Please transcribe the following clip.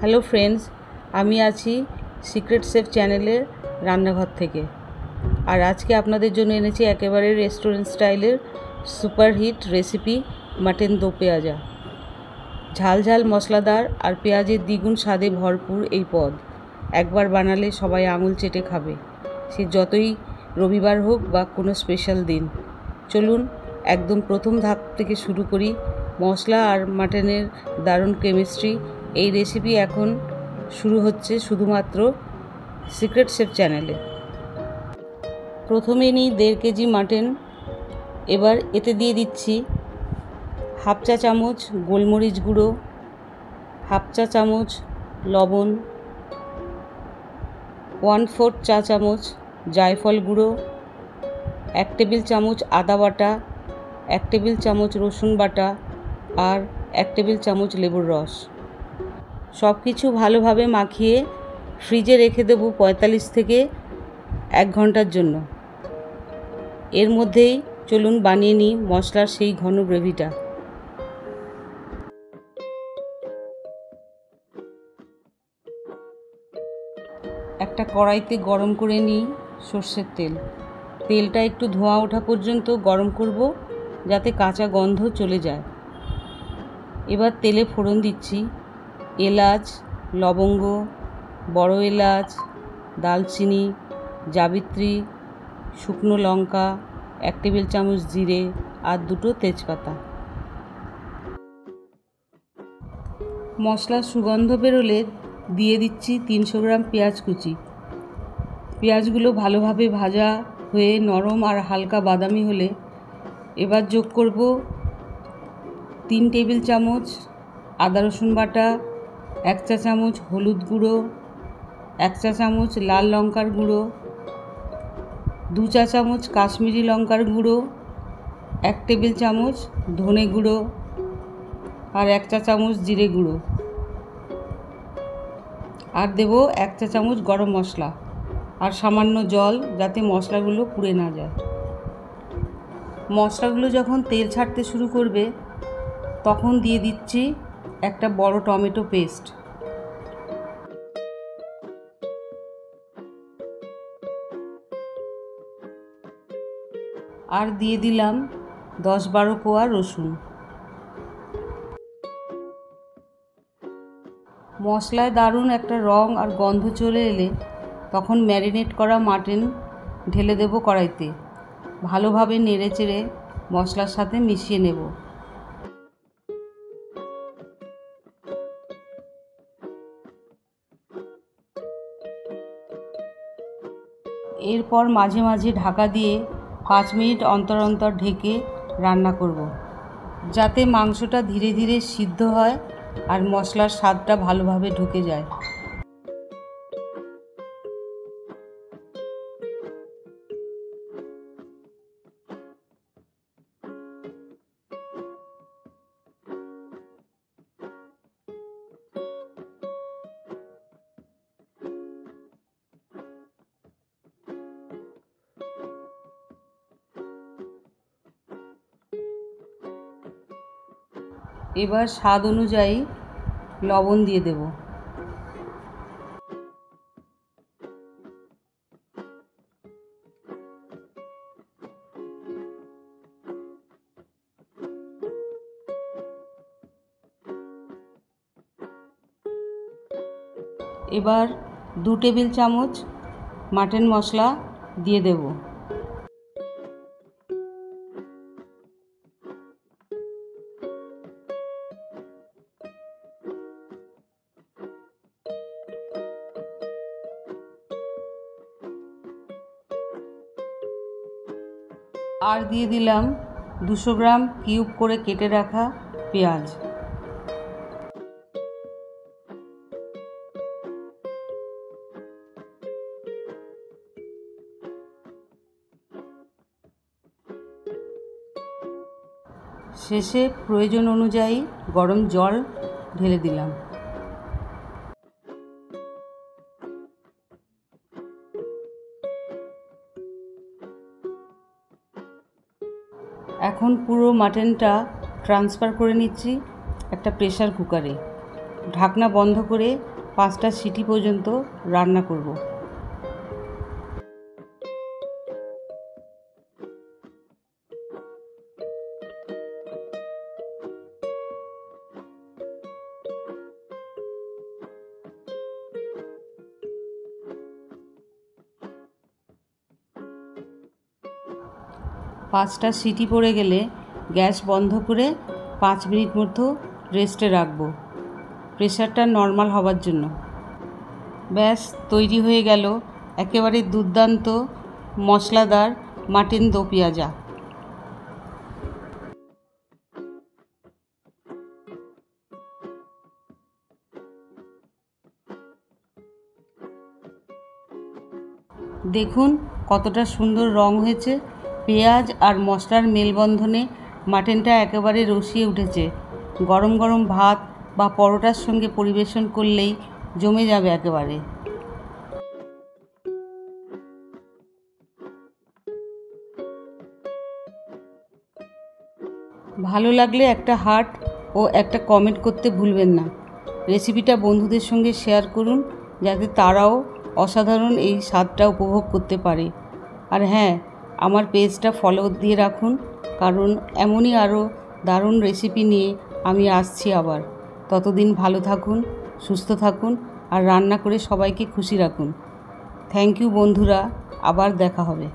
Hello friends, আমি আছি secret chef চ্যানেলের রান্নাঘর থেকে। আর আজকে আপনাদের জন্য এনেছি একেবারে রেস্টুরেন্ট স্টাইলের সুপারহিট রেসিপি মাটন দো পেঁয়াজা। ঝাল ঝাল মশলাদার আর পেঁয়াজের দ্বিগুণ স্বাদে ভরপুর এই পদ একবার বানালে সবাই আঙুল চেটে খাবে, সে যতই রবিবার হোক বা কোনো স্পেশাল দিন। চলুন একদম প্রথম ধাপ থেকে শুরু করি। মশলা আর মাটনের দারুণ কেমিস্ট্রি। এই রেসিপি এখন শুরু হচ্ছে শুধুমাত্র সিক্রেট শেফ চ্যানেলে। প্রথমে নিই 1.5 কেজি মাটন। এবার এতে দিয়ে দিচ্ছি হাফ চা চামচ গোলমরিচ গুঁড়ো, হাফ চা চামচ লবণ, 1/4 চা চামচ জায়ফল গুঁড়ো, 1 টেবিল চামচ আদা বাটা, 1 টেবিল চামচ রসুন বাটা আর 1 টেবিল চামচ লেবুর রস। সব কিছু ভালোভাবে মাখিয়ে ফ্রিজে রেখে দেবো 45 থেকে 1 ঘন্টার জন্য। এর মধ্যেই চলুন বানিয়ে নিই মশলার সেই ঘন গ্রেভিটা। একটা কড়াইতে গরম করে নিই সর্ষের তেল। তেলটা একটু ধোঁয়া ওঠা পর্যন্ত গরম করব, যাতে কাঁচা গন্ধ চলে যায়। এবার তেলে ফোড়ন দিচ্ছি এলাচ, লবঙ্গ, বড় এলাচ, দালচিনি, জাবিত্রী, শুকনো লঙ্কা, 1 টেবিল চামচ জিরে আর 2টো তেজপাতা। মশলার সুগন্ধ বেরোলে দিয়ে দিচ্ছি 300 গ্রাম পেঁয়াজ কুচি। পেঁয়াজগুলো ভালোভাবে ভাজা হয়ে নরম আর হালকা বাদামি হলে এবার যোগ করব 3 টেবিল চামচ আদা রসুন বাটা, 1 চা চামচ হলুদ গুঁড়ো, 1 চা চামচ লাল লঙ্কার গুঁড়ো, 2 চা চামচ কাশ্মীরি লঙ্কার গুঁড়ো, 1 টেবিল চামচ ধনে গুঁড়ো আর 1 চা চামচ জিরে গুঁড়ো, আর দেব 1 চা চামচ গরম মশলা আর সামান্য জল, যাতে মশলাগুলো পুড়ে না যায়। মশলাগুলো যখন তেল ছাড়তে শুরু করবে তখন দিয়ে দিচ্ছি একটা বড় টমেটো পেস্ট। আর দিয়ে দিলাম 10-12 কোয়া রসুন। মশলায় দারুণ একটা রং আর গন্ধ চলে এলে তখন ম্যারিনেট করা মাটন ঢেলে দেব কড়াইতে। ভালোভাবে নেড়ে চেড়ে মশলার সাথে মিশিয়ে নেব। এরপর মাঝে মাঝে ঢাকা দিয়ে 5 মিনিট অন্তর অন্তর ঢেকে রান্না করব, যাতে মাংসটা ধীরে ধীরে সিদ্ধ হয় আর মশলার স্বাদটা ভালোভাবে ঢুকে যায়। এবার স্বাদ অনুযায়ী লবণ দিয়ে দেব। এবার 2 টেবিল চামচ মাটন মশলা দিয়ে দেব। আর দিয়ে দিলাম 200 গ্রাম কিউব করে কেটে রাখা পেঁয়াজ। শেষে প্রয়োজন অনুযায়ী গরম জল ঢেলে দিলাম। এখন পুরো মাটনটা ট্রান্সফার করে নিচ্ছি একটা প্রেসার কুকারে। ঢাকনা বন্ধ করে 5টা সিটি পর্যন্ত রান্না করব। পাঁচটা সিটি পড়ে গেলে গ্যাস বন্ধ করে 5 মিনিট মতো রেস্টে রাখবো, প্রেশারটা নর্মাল হওয়ার জন্য। ব্যাস তৈরি হয়ে গেল একেবারে দুর্দান্ত মশলাদার মাটন দো পেঁয়াজা। দেখুন কতটা সুন্দর রং হয়েছে। পেঁয়াজ আর মশলার মেলবন্ধনে মাটনটা একেবারে রসিয়ে উঠেছে। গরম গরম ভাত বা পরোটার সঙ্গে পরিবেশন করলেই জমে যাবে একেবারে। ভালো লাগলে একটা হার্ট ও একটা কমেন্ট করতে ভুলবেন না। রেসিপিটা বন্ধুদের সঙ্গে শেয়ার করুন যাতে তারাও অসাধারণ এই স্বাদটা উপভোগ করতে পারে। আর হ্যাঁ, আমার পেজটা ফলো দিয়ে রাখুন, কারণ এমনই আরও দারুণ রেসিপি নিয়ে আমি আসছি আবার। ততদিন ভালো থাকুন, সুস্থ থাকুন আর রান্না করে সবাইকে খুশি রাখুন। থ্যাংক ইউ বন্ধুরা, আবার দেখা হবে।